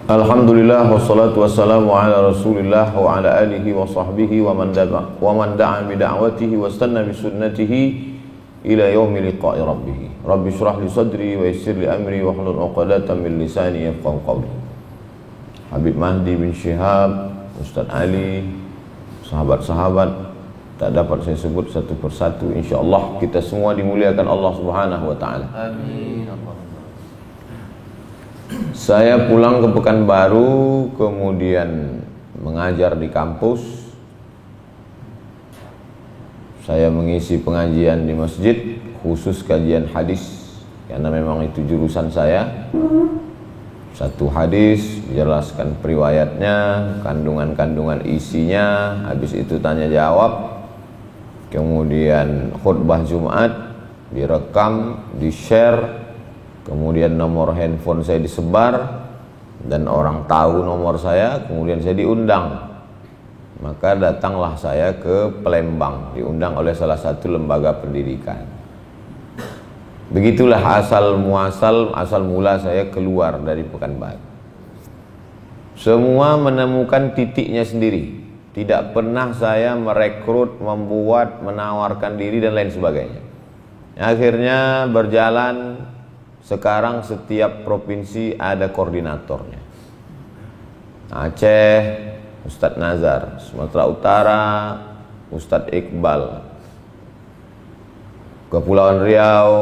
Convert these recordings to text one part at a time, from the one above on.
Alhamdulillah wassalatu wassalamu ala Rasulillah wa ala alihi wa sahbihi wa man da'a bi da'watihi wa istanna bi sunnatihi ila yaumi liqa'i rabbih. Rabbi shrah li sadri wa yassir li amri wa hlul 'uqdatam min lisani yafqahu qawli. Habib Mahdi bin Syihab, Ustaz Ali, sahabat-sahabat tak dapat saya sebut satu persatu. Insyaallah kita semua dimuliakan Allah Subhanahu wa taala. Amin. Saya pulang ke Pekanbaru, kemudian mengajar di kampus. Saya mengisi pengajian di masjid, khusus kajian hadis, karena memang itu jurusan saya. Satu hadis, jelaskan periwayatnya, kandungan-kandungan isinya, habis itu tanya jawab, kemudian khutbah Jumat, direkam, di-share, kemudian nomor handphone saya disebar dan orang tahu nomor saya, kemudian saya diundang. Maka datanglah saya ke Palembang, diundang oleh salah satu lembaga pendidikan. Begitulah asal mula saya keluar dari Pekanbaru. Semua menemukan titiknya sendiri. Tidak pernah saya merekrut, membuat, menawarkan diri dan lain sebagainya. Akhirnya berjalan. Sekarang setiap provinsi ada koordinatornya. Aceh, Ustadz Nazar. Sumatera Utara, Ustadz Iqbal. Kepulauan Riau,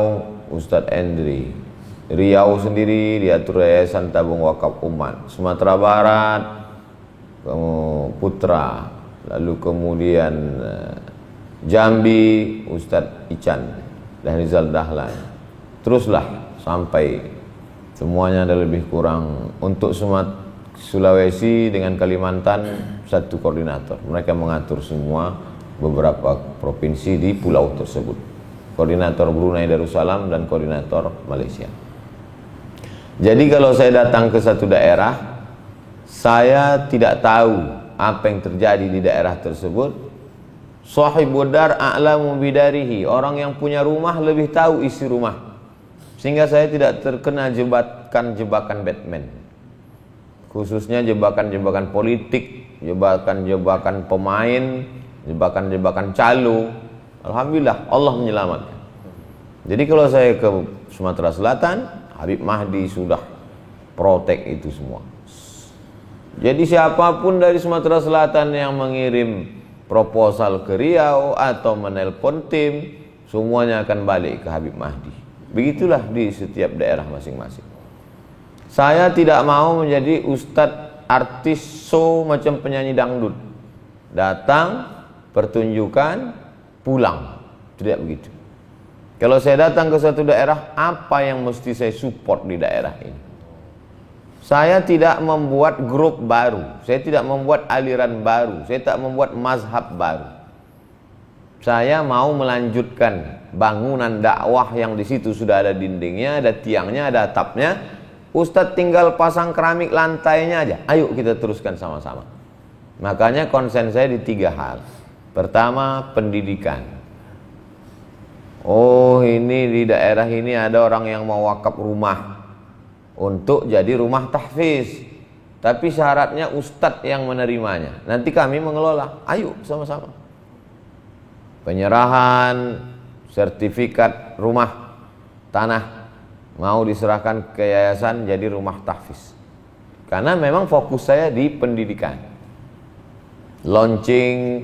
Ustadz Endri. Riau sendiri diatur Yayasan Tabung Wakaf Umat. Sumatera Barat, Putra. Lalu kemudian Jambi, Ustadz Ican dan Rizal Dahlan. Teruslah sampai semuanya ada lebih kurang. Untuk Sulawesi dengan Kalimantan satu koordinator. Mereka mengatur semua beberapa provinsi di pulau tersebut. Koordinator Brunei Darussalam dan koordinator Malaysia. Jadi kalau saya datang ke satu daerah, saya tidak tahu apa yang terjadi di daerah tersebut. Sahibud dar a'lamu bidarihi. Orang yang punya rumah lebih tahu isi rumah. Sehingga saya tidak terkena jebakan Batman. Khususnya jebakan-jebakan politik, jebakan-jebakan pemain, jebakan-jebakan calo. Alhamdulillah Allah menyelamatkan. Jadi kalau saya ke Sumatera Selatan, Habib Mahdi sudah protek itu semua. Jadi siapapun dari Sumatera Selatan yang mengirim proposal ke Riau atau menelpon tim, semuanya akan balik ke Habib Mahdi. Begitulah di setiap daerah masing-masing. Saya tidak mau menjadi ustadz artis show macam penyanyi dangdut. Datang, pertunjukan, pulang. Tidak begitu. Kalau saya datang ke satu daerah, apa yang mesti saya support di daerah ini? Saya tidak membuat grup baru. Saya tidak membuat aliran baru. Saya tak membuat mazhab baru. Saya mau melanjutkan bangunan dakwah yang di situ sudah ada dindingnya, ada tiangnya, ada atapnya. Ustadz tinggal pasang keramik lantainya aja. Ayo kita teruskan sama-sama. Makanya konsen saya di 3 hal. Pertama, pendidikan. Oh, ini di daerah ini ada orang yang mau wakaf rumah untuk jadi rumah tahfiz. Tapi syaratnya ustadz yang menerimanya. Nanti kami mengelola. Ayo sama-sama. Penyerahan sertifikat rumah tanah mau diserahkan ke yayasan jadi rumah tahfiz. Karena memang fokus saya di pendidikan. Launching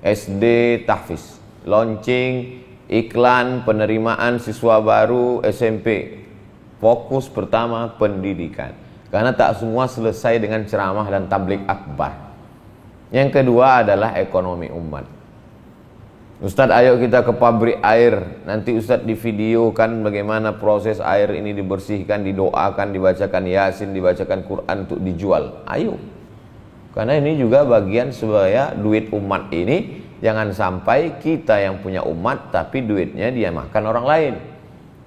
SD tahfiz, launching iklan penerimaan siswa baru SMP. Fokus pertama pendidikan. Karena tak semua selesai dengan ceramah dan tabligh akbar. Yang kedua adalah ekonomi umat. Ustadz, ayo kita ke pabrik air. Nanti Ustadz divideokan bagaimana proses air ini dibersihkan, didoakan, dibacakan Yasin, dibacakan Quran untuk dijual. Ayo. Karena ini juga bagian supaya duit umat ini jangan sampai kita yang punya umat tapi duitnya dia makan orang lain.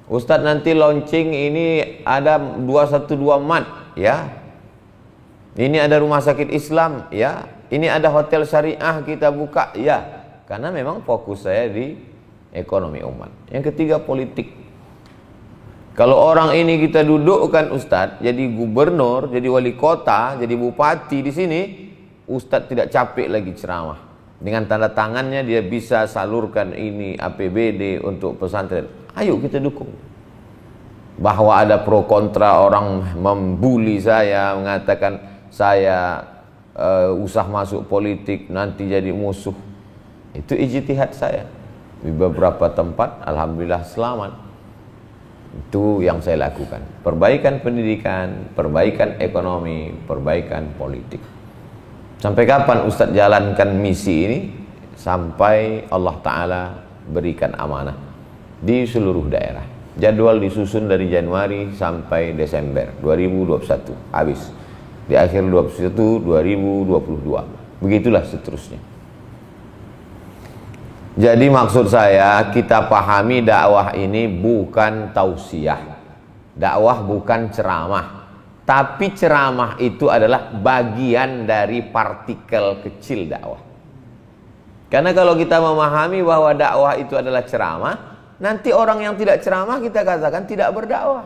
Ustadz, nanti launching ini ada 212 mat, ya. Ini ada rumah sakit Islam, ya. Ini ada hotel syariah kita buka, ya. Karena memang fokus saya di ekonomi umat. Yang ketiga, politik. Kalau orang ini kita dudukkan Ustadz jadi gubernur, jadi wali kota, jadi bupati di sini, Ustadz tidak capek lagi ceramah. Dengan tanda tangannya dia bisa salurkan ini APBD untuk pesantren. Ayo kita dukung. Bahwa ada pro kontra, orang membuli saya, mengatakan saya usah masuk politik nanti jadi musuh. Itu ijtihad saya. Di beberapa tempat alhamdulillah selamat. Itu yang saya lakukan. Perbaikan pendidikan, perbaikan ekonomi, perbaikan politik. Sampai kapan Ustadz jalankan misi ini? Sampai Allah Ta'ala berikan amanah di seluruh daerah. Jadwal disusun dari Januari sampai Desember 2021. Habis. Di akhir 2021, 2022. Begitulah seterusnya. Jadi maksud saya, kita pahami dakwah ini bukan tausiah. Dakwah bukan ceramah. Tapi ceramah itu adalah bagian dari partikel kecil dakwah. Karena kalau kita memahami bahwa dakwah itu adalah ceramah, nanti orang yang tidak ceramah kita katakan tidak berdakwah.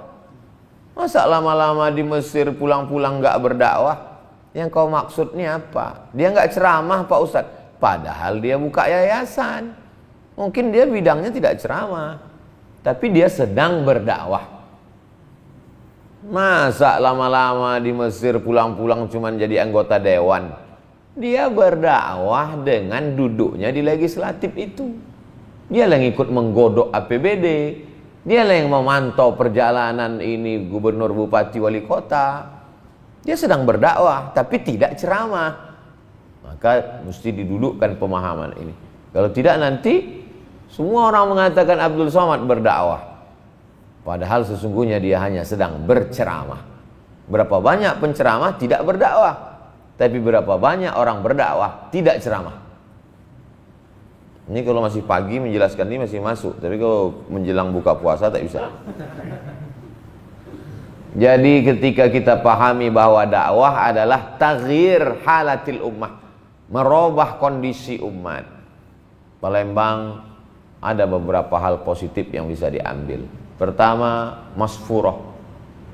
Masa lama-lama di Mesir pulang-pulang nggak berdakwah? Yang kau maksudnya apa? Dia nggak ceramah Pak Ustadz. Padahal dia buka yayasan. Mungkin dia bidangnya tidak ceramah, tapi dia sedang berdakwah. Masa lama-lama di Mesir pulang-pulang cuman jadi anggota dewan? Dia berdakwah dengan duduknya di legislatif itu. Dia yang ikut menggodok APBD. Dia yang memantau perjalanan ini gubernur, bupati, wali kota. Dia sedang berdakwah, tapi tidak ceramah. Maka mesti didudukkan pemahaman ini. Kalau tidak nanti semua orang mengatakan Abdul Somad berdakwah. Padahal sesungguhnya dia hanya sedang berceramah. Berapa banyak penceramah tidak berdakwah. Tapi berapa banyak orang berdakwah tidak ceramah. Ini kalau masih pagi menjelaskan ini masih masuk. Tapi kalau menjelang buka puasa tak bisa. Jadi ketika kita pahami bahwa dakwah adalah taghyir halatil ummah, merubah kondisi umat. Palembang ada beberapa hal positif yang bisa diambil. Pertama, masfurah.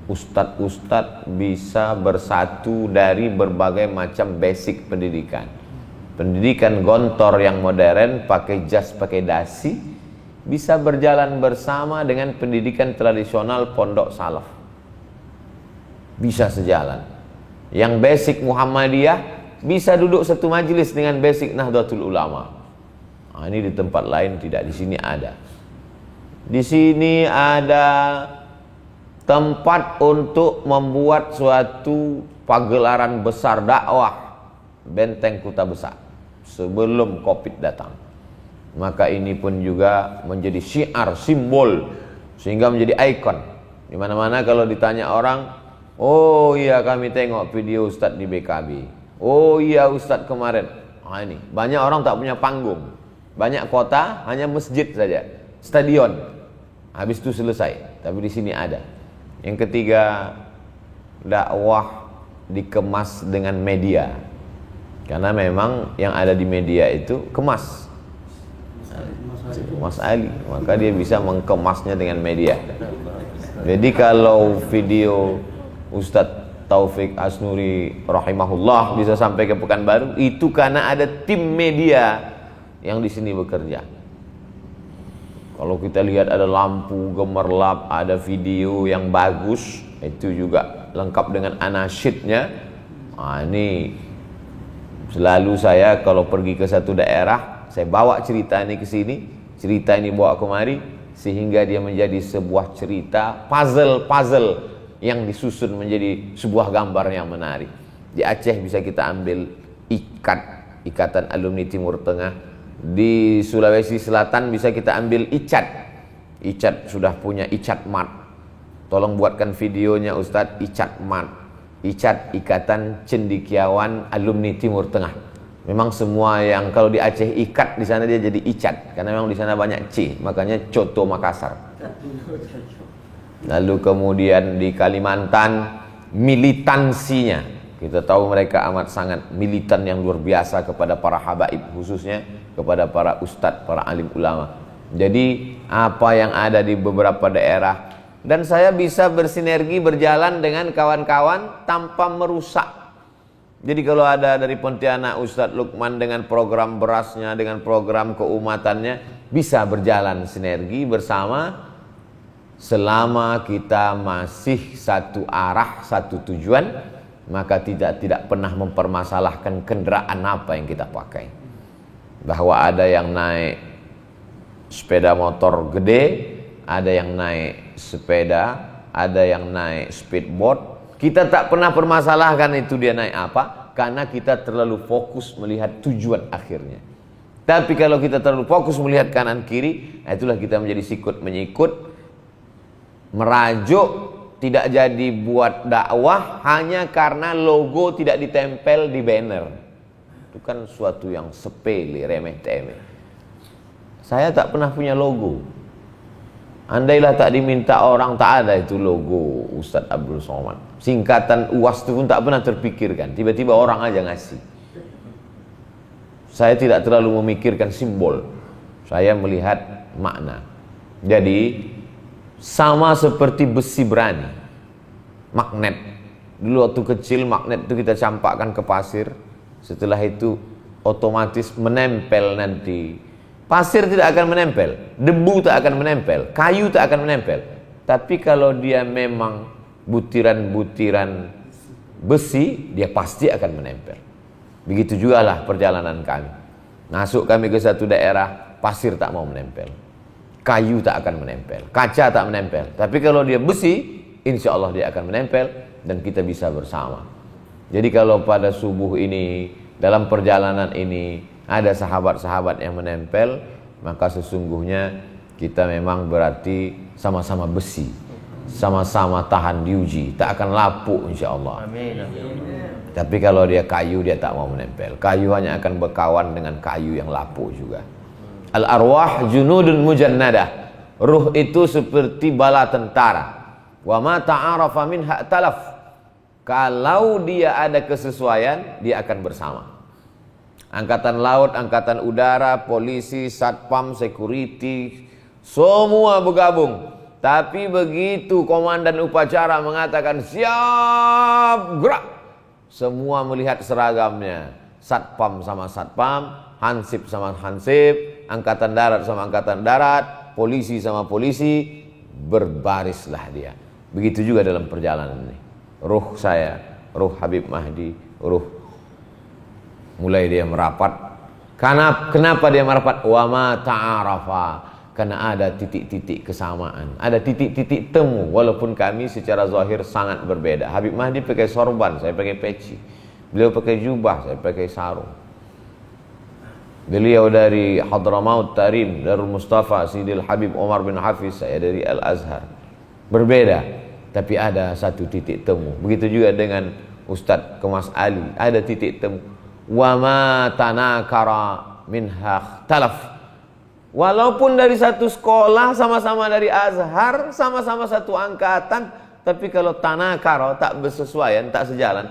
Ustadz-ustadz bisa bersatu dari berbagai macam basic pendidikan. Pendidikan gontor yang modern, pakai jas, pakai dasi, bisa berjalan bersama dengan pendidikan tradisional pondok salaf. Bisa sejalan. Yang basic Muhammadiyah bisa duduk satu majelis dengan basic Nahdlatul Ulama. Nah, ini di tempat lain tidak, di sini ada. Di sini ada tempat untuk membuat suatu pagelaran besar dakwah Benteng Kuta Besar sebelum Covid datang. Maka ini pun juga menjadi syiar, simbol, sehingga menjadi ikon. Di mana-mana kalau ditanya orang, oh iya kami tengok video Ustadz di BKB. Oh iya Ustadz kemarin. Nah, ini banyak orang tak punya panggung. Banyak kota hanya masjid saja, stadion. Habis itu selesai. Tapi di sini ada. Yang ketiga, dakwah dikemas dengan media. Karena memang yang ada di media itu kemas. Mas Ali, maka dia bisa mengkemasnya dengan media. Jadi kalau video Ustadz Taufik Asnuri rahimahullah bisa sampai ke Pekanbaru, itu karena ada tim media yang di sini bekerja. Kalau kita lihat ada lampu gemerlap, ada video yang bagus, itu juga lengkap dengan anasyidnya. Nah, ini selalu saya kalau pergi ke satu daerah, saya bawa cerita ini ke sini, cerita ini bawa kemari, sehingga dia menjadi sebuah cerita puzzle yang disusun menjadi sebuah gambar yang menarik. Di Aceh bisa kita ambil Ikatan Alumni Timur Tengah. Di Sulawesi Selatan bisa kita ambil Icat sudah punya Icat Mat. Tolong buatkan videonya Ustadz, Icat Mat, Icat Ikatan Cendekiawan Alumni Timur Tengah. Memang semua yang kalau di Aceh ikat, di sana dia jadi Icat, karena memang di sana banyak C, makanya Coto Makassar. Lalu kemudian di Kalimantan militansinya, kita tahu mereka amat sangat militan yang luar biasa kepada para habaib, khususnya kepada para ustadz, para alim ulama. Jadi apa yang ada di beberapa daerah dan saya bisa bersinergi berjalan dengan kawan-kawan tanpa merusak. Jadi kalau ada dari Pontianak Ustadz Lukman dengan program berasnya, dengan program keumatannya, bisa berjalan sinergi bersama selama kita masih satu arah, satu tujuan, maka tidak pernah mempermasalahkan kendaraan apa yang kita pakai. Bahwa ada yang naik sepeda motor gede, ada yang naik sepeda, ada yang naik speedboat. Kita tak pernah permasalahkan itu dia naik apa, karena kita terlalu fokus melihat tujuan akhirnya. Tapi kalau kita terlalu fokus melihat kanan kiri, itulah kita menjadi sikut menyikut, merajuk, tidak jadi buat dakwah hanya karena logo tidak ditempel di banner. Itu kan suatu yang sepele, remeh-temeh. Saya tak pernah punya logo. Andailah tak diminta orang, tak ada itu logo Ustadz Abdul Somad. Singkatan UAS itu pun tak pernah terpikirkan. Tiba-tiba orang aja ngasih. Saya tidak terlalu memikirkan simbol. Saya melihat makna. Jadi sama seperti besi berani, magnet. Dulu waktu kecil magnet itu kita campakkan ke pasir. Setelah itu otomatis menempel nanti. Pasir tidak akan menempel, debu tak akan menempel, kayu tak akan menempel. Tapi kalau dia memang butiran-butiran besi, dia pasti akan menempel. Begitu juga lah perjalanan kami. Masuk kami ke satu daerah, pasir tak mau menempel, kayu tak akan menempel, kaca tak menempel. Tapi kalau dia besi, insya Allah dia akan menempel dan kita bisa bersama. Jadi kalau pada subuh ini, dalam perjalanan ini, ada sahabat-sahabat yang menempel, maka sesungguhnya kita memang berarti sama-sama besi, sama-sama tahan diuji, tak akan lapuk insya Allah. Amin. Tapi kalau dia kayu, dia tak mau menempel. Kayu hanya akan berkawan dengan kayu yang lapuk juga. Al-arwah junudun mujannadah. Ruh itu seperti bala tentara. Wa ma ta'arafa minha talaf. Kalau dia ada kesesuaian, dia akan bersama. Angkatan laut, angkatan udara, polisi, satpam, security, semua bergabung. Tapi begitu komandan upacara mengatakan siap gerak, semua melihat seragamnya. Satpam sama satpam, hansip sama hansip, angkatan darat sama angkatan darat, polisi sama polisi, berbarislah dia. Begitu juga dalam perjalanan ini. Ruh saya, ruh Habib Mahdi, ruh mulai dia merapat. Kenapa dia merapat? Wa ma ta'arafa. Karena ada titik-titik kesamaan, ada titik-titik temu. Walaupun kami secara zahir sangat berbeda. Habib Mahdi pakai sorban, saya pakai peci. Beliau pakai jubah, saya pakai sarung. Beliau dari Hadramaut Tarim, Darul Mustafa, Sidil Habib Omar bin Hafiz, saya dari Al-Azhar. Berbeda, tapi ada satu titik temu. Begitu juga dengan Ustadz Kemas Ali, ada titik temu. Wa ma tanakara minha talaf. Walaupun dari satu sekolah, sama-sama dari Azhar, sama-sama satu angkatan, tapi kalau tanakara, tak bersesuaian, tak sejalan,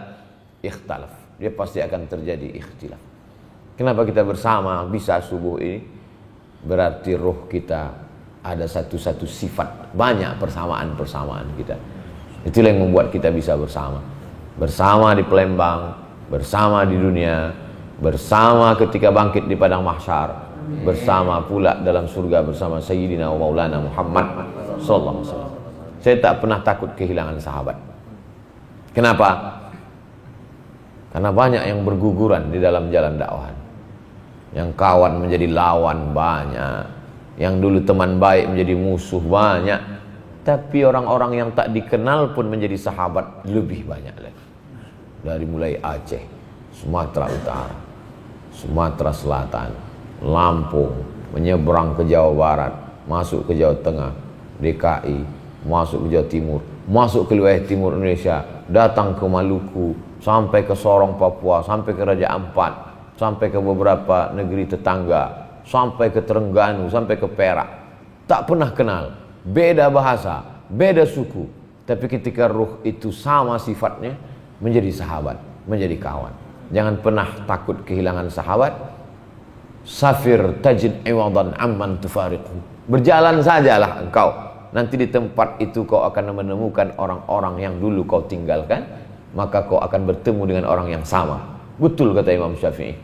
ikhtalaf. Dia pasti akan terjadi ikhtilaf. Kenapa kita bersama bisa subuh ini? Berarti ruh kita ada satu-satu sifat, banyak persamaan-persamaan kita. Itulah yang membuat kita bisa bersama. Bersama di Palembang, bersama di dunia, bersama ketika bangkit di padang mahsyar, bersama pula dalam surga bersama Sayyidina wa Maulana Muhammad sallallahu alaihi wasallam. Saya tak pernah takut kehilangan sahabat. Kenapa? Karena banyak yang berguguran di dalam jalan dakwah. Yang kawan menjadi lawan banyak, yang dulu teman baik menjadi musuh banyak. Tapi orang-orang yang tak dikenal pun menjadi sahabat lebih banyak lagi. Dari mulai Aceh, Sumatera Utara, Sumatera Selatan, Lampung, menyeberang ke Jawa Barat, masuk ke Jawa Tengah, DKI, masuk ke Jawa Timur, masuk ke wilayah timur Indonesia, datang ke Maluku, sampai ke Sorong Papua, sampai ke Raja Ampat, sampai ke beberapa negeri tetangga, sampai ke Terengganu, sampai ke Perak. Tak pernah kenal, beda bahasa, beda suku, tapi ketika ruh itu sama sifatnya, menjadi sahabat, menjadi kawan. Jangan pernah takut kehilangan sahabat. Safir tajid iwadan amman tufariqu. Berjalan sajalah engkau nanti di tempat itu kau akan menemukan orang-orang yang dulu kau tinggalkan, maka kau akan bertemu dengan orang yang sama. Betul kata Imam Syafi'i.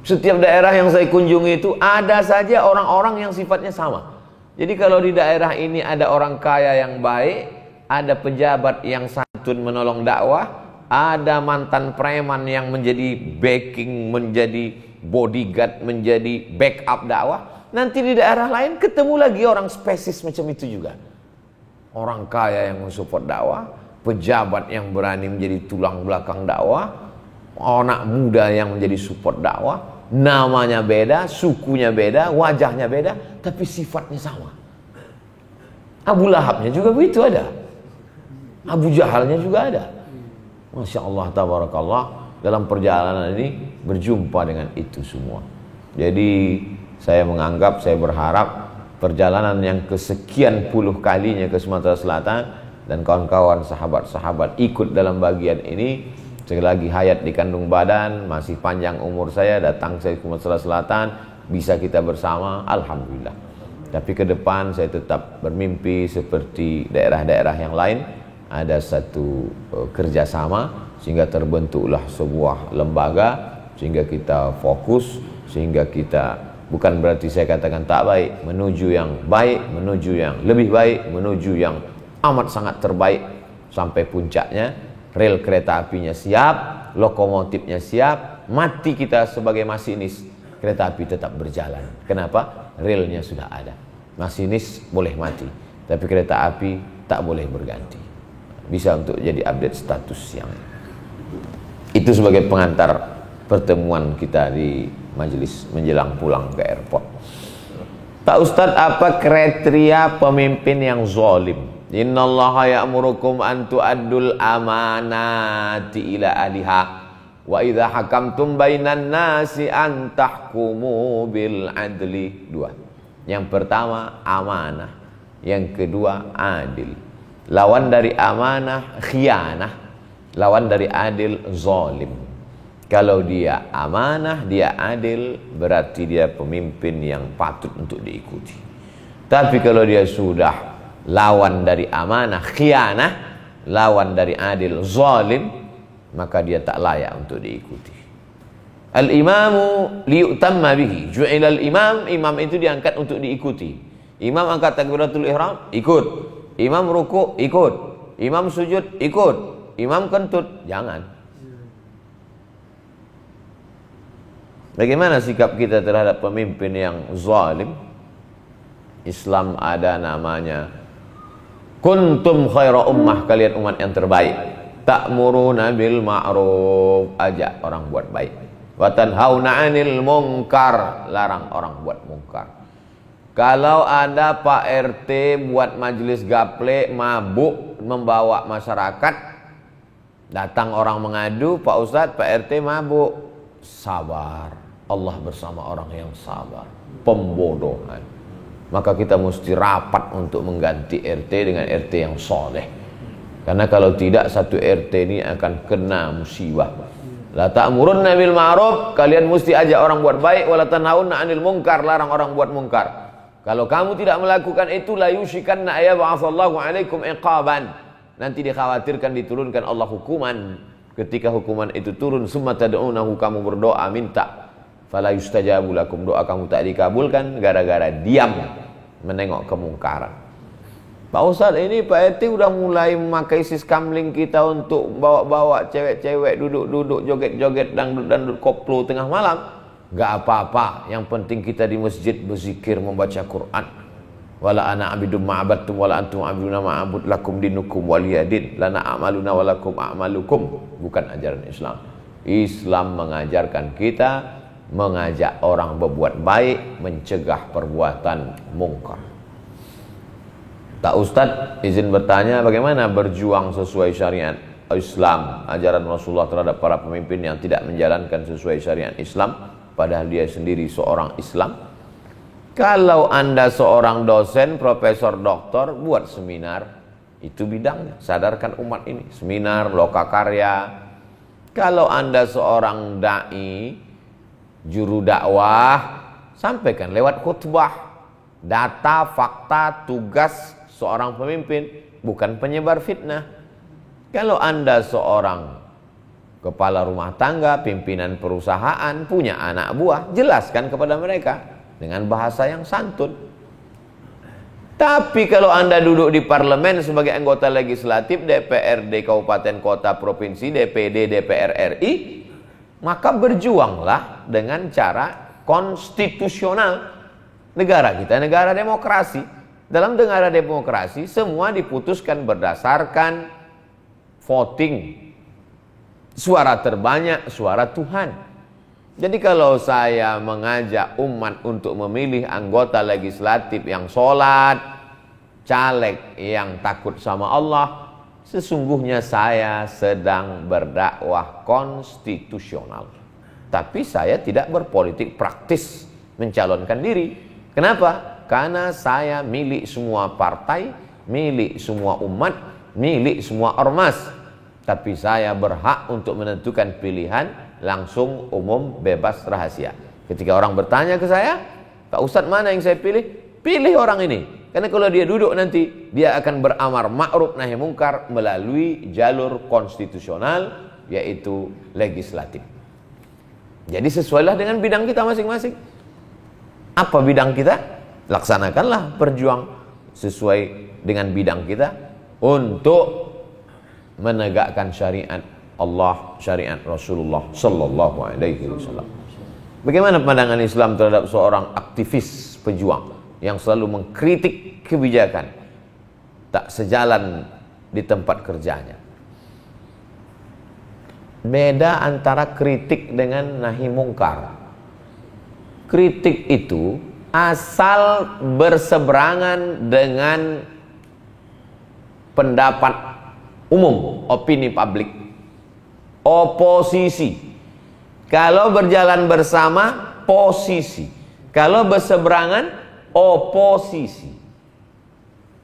Setiap daerah yang saya kunjungi itu ada saja orang-orang yang sifatnya sama. Jadi kalau di daerah ini ada orang kaya yang baik, ada pejabat yang santun menolong dakwah, ada mantan preman yang menjadi backing, menjadi bodyguard, menjadi backup dakwah, nanti di daerah lain ketemu lagi orang spesies macam itu juga. Orang kaya yang mensupport dakwah, pejabat yang berani menjadi tulang belakang dakwah, anak muda yang menjadi support dakwah. Namanya beda, sukunya beda, wajahnya beda, tapi sifatnya sama. Abu Lahabnya juga begitu ada, Abu Jahalnya juga ada. Masya Allah, tabarakallah, dalam perjalanan ini berjumpa dengan itu semua. Jadi saya menganggap, saya berharap perjalanan yang kesekian puluh kalinya ke Sumatera Selatan dan kawan-kawan sahabat-sahabat ikut dalam bagian ini. Sekali lagi hayat dikandung badan, masih panjang umur saya, datang saya ke Sumatera Selatan, bisa kita bersama, alhamdulillah. Tapi ke depan saya tetap bermimpi seperti daerah-daerah yang lain, ada satu kerjasama sehingga terbentuklah sebuah lembaga, sehingga kita fokus, sehingga kita, bukan berarti saya katakan tak baik, menuju yang baik, menuju yang lebih baik, menuju yang amat sangat terbaik, sampai puncaknya rel kereta apinya siap, lokomotifnya siap, mati kita sebagai masinis, kereta api tetap berjalan. Kenapa? Relnya sudah ada. Masinis boleh mati, tapi kereta api tak boleh berganti. Bisa untuk jadi update status yang itu sebagai pengantar pertemuan kita di majelis menjelang pulang ke airport. Pak Ustadz, apa kriteria pemimpin yang zalim? Innallaha ya'murukum an tu'addul amanati ila ahliha wa idza hakamtum bainan nasi an tahkumu bil adli. Dua. Yang pertama amanah, yang kedua adil. Lawan dari amanah khianah, lawan dari adil zalim. Kalau dia amanah, dia adil, berarti dia pemimpin yang patut untuk diikuti. Tapi kalau dia sudah lawan dari amanah khianah, lawan dari adil zalim, maka dia tak layak untuk diikuti. Al-imamu liyutamma bihi, ju'ilal imam, imam itu diangkat untuk diikuti. Imam angkat takbiratul ihram, ikut. Imam ruku, ikut. Imam sujud, ikut. Imam kentut, jangan. Bagaimana sikap kita terhadap pemimpin yang zalim? Islam ada namanya kuntum khaira ummah, kalian umat yang terbaik. Ta'muruna bil ma'ruf, ajak orang buat baik. Wa tanhauna 'anil munkar, larang orang buat mungkar. Kalau ada Pak RT buat majelis gaple, mabuk, membawa masyarakat, datang orang mengadu, Pak Ustadz, Pak RT mabuk, sabar. Allah bersama orang yang sabar. Pembodohan. Maka kita mesti rapat untuk mengganti RT dengan RT yang soleh. Karena kalau tidak, satu RT ini akan kena musibah. La ta'murunna bil ma'ruf, kalian mesti ajak orang buat baik, wala tanhauna 'anil munkar, larang orang buat mungkar. Kalau kamu tidak melakukan itu, la yushikanna ayyab'atsallahu 'alaikum iqaban. Nanti dikhawatirkan diturunkan Allah hukuman. Ketika hukuman itu turun, summa tad'unahu, kamu berdoa minta, fala yustajabu lakum, doa kamu tak dikabulkan gara-gara diam menengok kemungkaran. Pak Ustadz, ini Pak RT udah mulai memakai siskamling kita untuk bawa-bawa cewek-cewek duduk-duduk, joget-joget, dangdut-dangdut koplo tengah malam. Gak apa-apa, yang penting kita di masjid berzikir, membaca Quran. Wala ana abidum ma'abadtum wala antum abiduna ma'abud lakum dinukum waliyadin lana a'maluna walakum a'malukum. Bukan ajaran Islam. Islam mengajarkan kita mengajak orang berbuat baik, mencegah perbuatan mungkar. Tak Ustadz, izin bertanya, bagaimana berjuang sesuai syariat Islam, ajaran Rasulullah terhadap para pemimpin yang tidak menjalankan sesuai syariat Islam, padahal dia sendiri seorang Islam? Kalau Anda seorang dosen, profesor, doktor, buat seminar, itu bidangnya, sadarkan umat ini, seminar, lokakarya. Kalau Anda seorang da'i, juru dakwah, sampaikan lewat khutbah, data, fakta, tugas seorang pemimpin bukan penyebar fitnah. Kalau Anda seorang kepala rumah tangga, pimpinan perusahaan, punya anak buah, jelaskan kepada mereka dengan bahasa yang santun. Tapi kalau Anda duduk di parlemen sebagai anggota legislatif, DPRD kabupaten kota provinsi, DPD, DPR RI, maka berjuanglah dengan cara konstitusional. Negara kita negara demokrasi. Dalam negara demokrasi semua diputuskan berdasarkan voting. Suara terbanyak, suara Tuhan. Jadi kalau saya mengajak umat untuk memilih anggota legislatif yang sholat, caleg yang takut sama Allah, sesungguhnya saya sedang berdakwah konstitusional. Tapi saya tidak berpolitik praktis mencalonkan diri. Kenapa? Karena saya milik semua partai, milik semua umat, milik semua ormas. Tapi saya berhak untuk menentukan pilihan langsung, umum, bebas, rahasia. Ketika orang bertanya ke saya, Pak Ustadz mana yang saya pilih? Pilih orang ini. Karena kalau dia duduk nanti, dia akan beramar ma'ruf nahi mungkar melalui jalur konstitusional, yaitu legislatif. Jadi sesuailah dengan bidang kita masing-masing. Apa bidang kita? Laksanakanlah, berjuang sesuai dengan bidang kita untuk menegakkan syariat Allah, syariat Rasulullah sallallahu alaihi wasallam. Bagaimana pandangan Islam terhadap seorang aktivis pejuang yang selalu mengkritik kebijakan tak sejalan di tempat kerjanya? Beda antara kritik dengan nahi mungkar. Kritik itu asal berseberangan dengan pendapat umum, opini publik, oposisi. Kalau berjalan bersama, posisi. Kalau berseberangan, oposisi.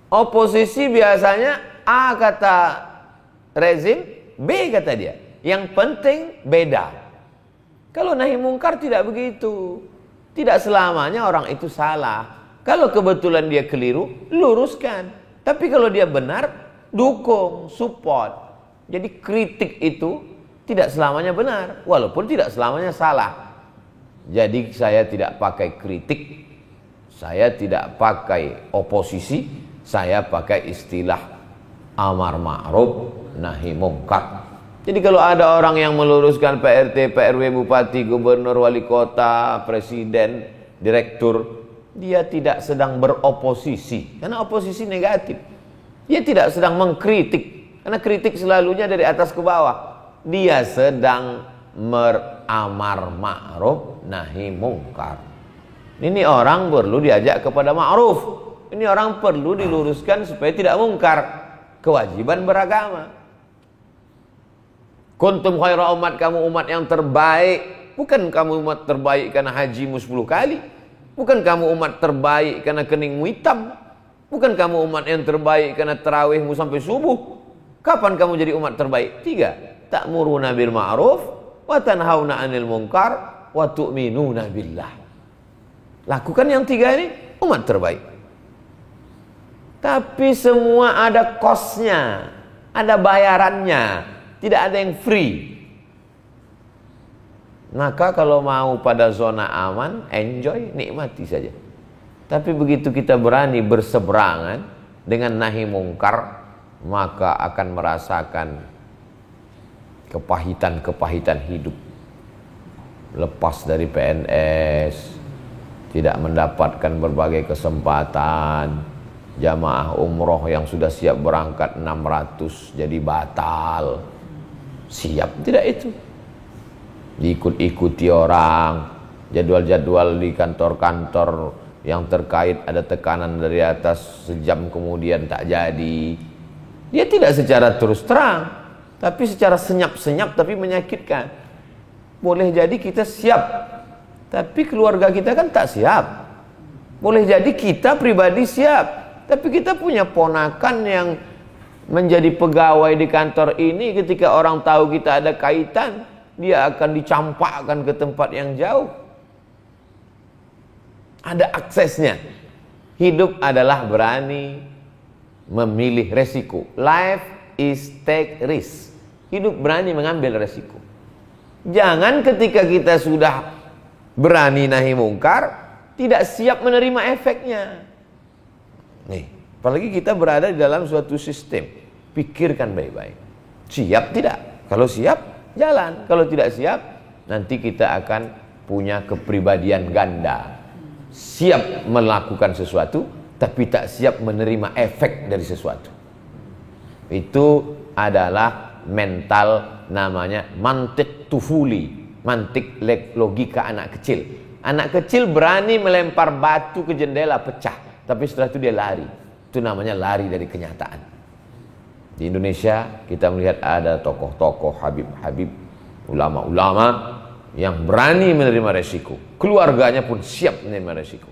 Oposisi biasanya A kata rezim, B kata dia. Yang penting beda. Kalau nahi mungkar tidak begitu. Tidak selamanya orang itu salah. Kalau kebetulan dia keliru, luruskan. Tapi kalau dia benar, dukung, support. Jadi kritik itu tidak selamanya benar, walaupun tidak selamanya salah. Jadi saya tidak pakai kritik, saya tidak pakai oposisi, saya pakai istilah amar ma'ruf nahi mungkar. Jadi kalau ada orang yang meluruskan PRT, PRW, bupati, gubernur, wali kota, presiden, direktur, dia tidak sedang beroposisi, karena oposisi negatif. Dia tidak sedang mengkritik, karena kritik selalunya dari atas ke bawah. Dia sedang beramar ma'ruf nahi mungkar. Ini orang perlu diajak kepada ma'ruf. Ini orang perlu diluruskan supaya tidak mungkar. Kewajiban beragama. Kuntum khaira umat, kamu umat yang terbaik. Bukan kamu umat terbaik karena hajimu 10 kali. Bukan kamu umat terbaik karena keningmu hitam. Bukan kamu umat yang terbaik karena tarawihmu sampai subuh. Kapan kamu jadi umat terbaik? 3. Ta'muruna bil ma'ruf wa tanhauna 'anil munkar wa tu'minuna billah. Lakukan yang 3 ini, umat terbaik. Tapi semua ada kosnya, ada bayarannya. Tidak ada yang free. Maka kalau mau pada zona aman, enjoy, nikmati saja. Tapi begitu kita berani berseberangan dengan nahi mungkar, maka akan merasakan kepahitan-kepahitan hidup. Lepas dari PNS, tidak mendapatkan berbagai kesempatan. Jamaah umroh yang sudah siap berangkat 600 jadi batal. Siap tidak itu? Diikut-ikuti orang, jadwal-jadwal di kantor-kantor yang terkait ada tekanan dari atas, sejam kemudian tak jadi. Dia tidak secara terus terang, tapi secara senyap-senyap tapi menyakitkan. Boleh jadi kita siap, tapi keluarga kita kan tak siap. Boleh jadi kita pribadi siap, tapi kita punya ponakan yang menjadi pegawai di kantor ini. Ketika orang tahu kita ada kaitan, dia akan dicampakkan ke tempat yang jauh. Ada aksesnya. Hidup adalah berani memilih resiko. Life is take risk. Hidup berani mengambil resiko. Jangan ketika kita sudah berani nahi mungkar, tidak siap menerima efeknya. Nih, apalagi kita berada di dalam suatu sistem. Pikirkan baik-baik. Siap tidak? Kalau siap, jalan. Kalau tidak siap, nanti kita akan punya kepribadian ganda. Siap melakukan sesuatu, tapi tak siap menerima efek dari sesuatu. Itu adalah mental, namanya mantik tufuli, mantik logika anak kecil. Anak kecil berani melempar batu ke jendela, pecah, tapi setelah itu dia lari. Itu namanya lari dari kenyataan. Di Indonesia kita melihat ada tokoh-tokoh, habib-habib, ulama-ulama yang berani menerima resiko. Keluarganya pun siap menerima resiko.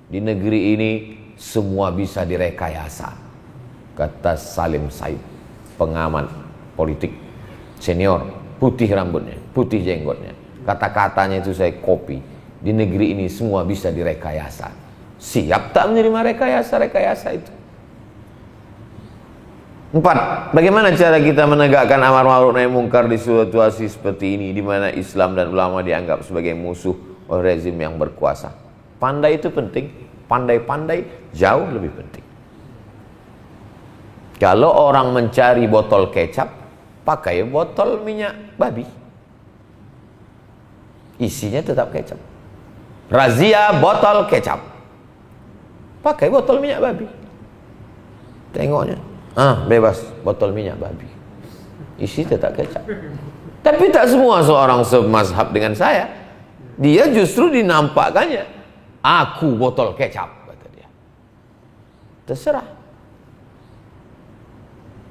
Di negeri ini semua bisa direkayasa, kata Salim Said, pengamat politik senior, putih rambutnya, putih jenggotnya. Kata-katanya itu saya copy. Di negeri ini semua bisa direkayasa. Siap tak menerima rekayasa-rekayasa itu? 4. Bagaimana cara kita menegakkan amar ma'ruf nahi munkar di situasi seperti ini, di mana Islam dan ulama dianggap sebagai musuh oleh rezim yang berkuasa? Pandai itu penting, pandai-pandai jauh lebih penting. Kalau orang mencari botol kecap, pakai botol minyak babi, isinya tetap kecap. Razia botol kecap, pakai botol minyak babi. Tengoknya, bebas botol minyak babi, isi tetap kecap. Tapi tak semua seorang semazhab dengan saya. Dia justru dinampakkannya, aku botol kecap, kata dia. Terserah.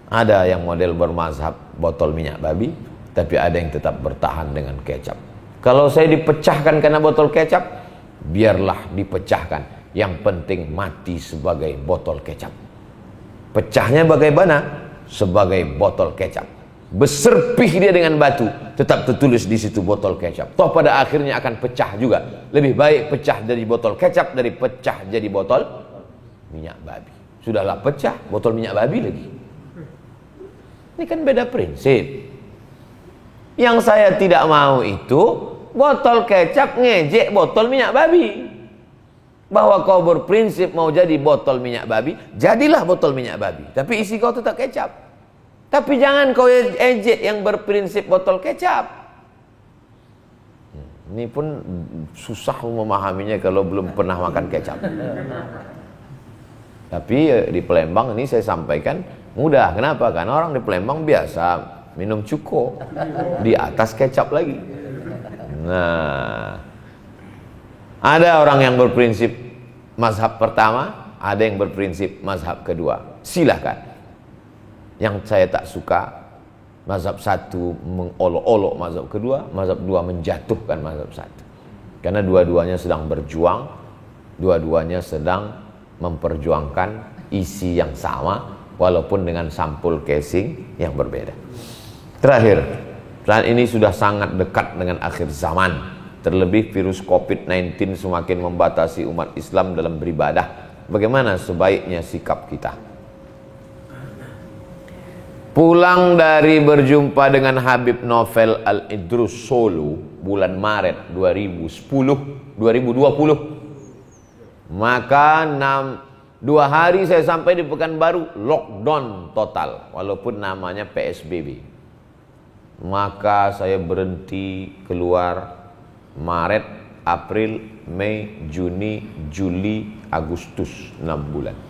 Ada yang model bermazhab botol minyak babi, tapi ada yang tetap bertahan dengan kecap. Kalau saya dipecahkan karena botol kecap, biarlah dipecahkan. Yang penting mati sebagai botol kecap. Pecahnya bagaimana? Sebagai botol kecap. Beserpih dia dengan batu, tetap tertulis di situ botol kecap. Toh pada akhirnya akan pecah juga. Lebih baik pecah dari botol kecap dari pecah jadi botol minyak babi. Sudahlah pecah, botol minyak babi lagi. Ini kan beda prinsip. Yang saya tidak mau itu botol kecap ngejek botol minyak babi. Bahwa kau berprinsip mau jadi botol minyak babi, jadilah botol minyak babi, tapi isi kau tetap kecap. Tapi jangan kau ejek yang berprinsip botol kecap. Ini pun susah memahaminya kalau belum pernah makan kecap. Tapi di Palembang ini saya sampaikan mudah. Kenapa? Karena orang di Palembang biasa minum cuko, di atas kecap lagi. Nah, ada orang yang berprinsip mazhab pertama, ada yang berprinsip mazhab kedua. Silahkan. Yang saya tak suka, mazhab satu mengolok-olok mazhab kedua, mazhab dua menjatuhkan mazhab satu. Karena dua-duanya sedang berjuang, dua-duanya sedang memperjuangkan isi yang sama, walaupun dengan sampul casing yang berbeda. Terakhir, saat ini sudah sangat dekat dengan akhir zaman. Terlebih virus COVID-19 semakin membatasi umat Islam dalam beribadah. Bagaimana sebaiknya sikap kita? Pulang dari berjumpa dengan Habib Novel Al-Idrus Solo bulan Maret 2020, maka 2 hari saya sampai di Pekanbaru, lockdown total, walaupun namanya PSBB. Maka saya berhenti keluar Maret, April, Mei, Juni, Juli, Agustus, 6 bulan.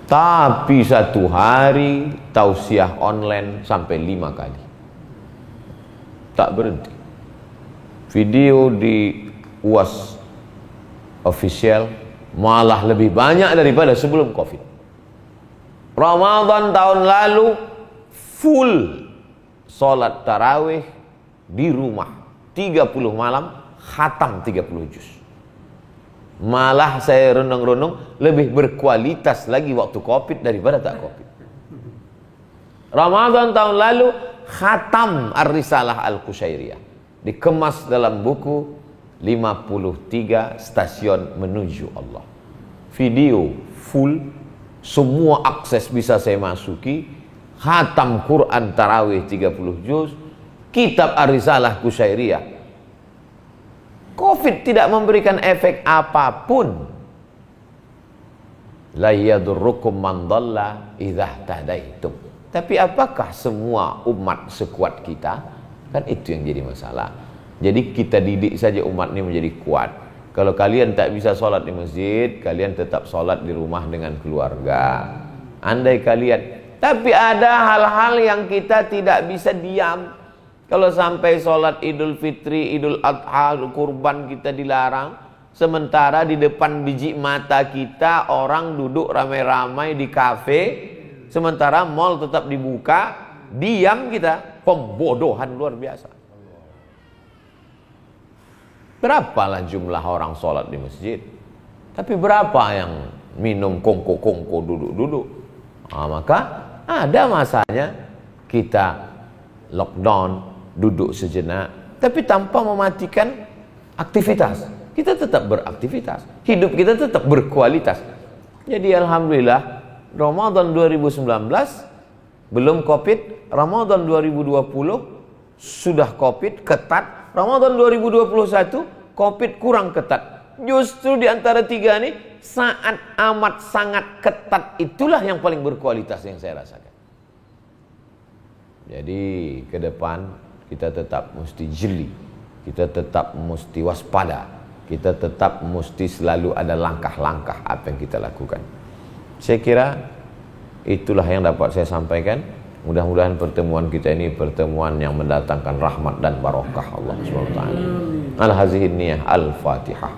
Tapi 1 hari tausiah online sampai 5 kali. Tak berhenti. Video di UAS official malah lebih banyak daripada sebelum COVID. Ramadan tahun lalu full sholat tarawih di rumah 30 malam, khatam 30 juz. Malah saya renung-renung lebih berkualitas lagi waktu COVID daripada tak COVID. Ramadan tahun lalu khatam Ar-Risalah Al-Qushairiyah, dikemas dalam buku 53 stasiun menuju Allah. video full, semua akses bisa saya masuki, khatam Quran tarawih 30 juz, kitab Ar-Risalah Kusyairiyah. Covid tidak memberikan efek apapun. La yadurrukum man dhalla idza tadaitum. Tapi apakah semua umat sekuat kita? Kan itu yang jadi masalah. Jadi kita didik saja umat ini menjadi kuat. Kalau kalian tak bisa sholat di masjid, kalian tetap sholat di rumah dengan keluarga. Andai kalian, tapi ada hal-hal yang kita tidak bisa diam. Kalau sampai sholat Idul Fitri, Idul Adha, kurban kita dilarang, sementara di depan biji mata kita orang duduk ramai-ramai di kafe, sementara mall tetap dibuka, diam kita, pembodohan luar biasa. Berapalah jumlah orang sholat di masjid, tapi berapa yang minum kongko-kongko duduk-duduk? Maka ada masanya kita lockdown, duduk sejenak, tapi tanpa mematikan aktivitas. Kita tetap beraktivitas, hidup kita tetap berkualitas. Jadi alhamdulillah, Ramadan 2019 belum Covid, Ramadan 2020 sudah Covid ketat, Ramadan 2021 Covid kurang ketat. Justru di antara tiga ini saat amat sangat ketat itulah yang paling berkualitas yang saya rasakan. Jadi ke depan kita tetap mesti jeli, kita tetap mesti waspada, kita tetap mesti selalu ada langkah-langkah apa yang kita lakukan. Saya kira itulah yang dapat saya sampaikan. Mudah-mudahan pertemuan kita ini pertemuan yang mendatangkan rahmat dan barokah Allah SWT. Al-Hazihin Niyah Al-Fatihah.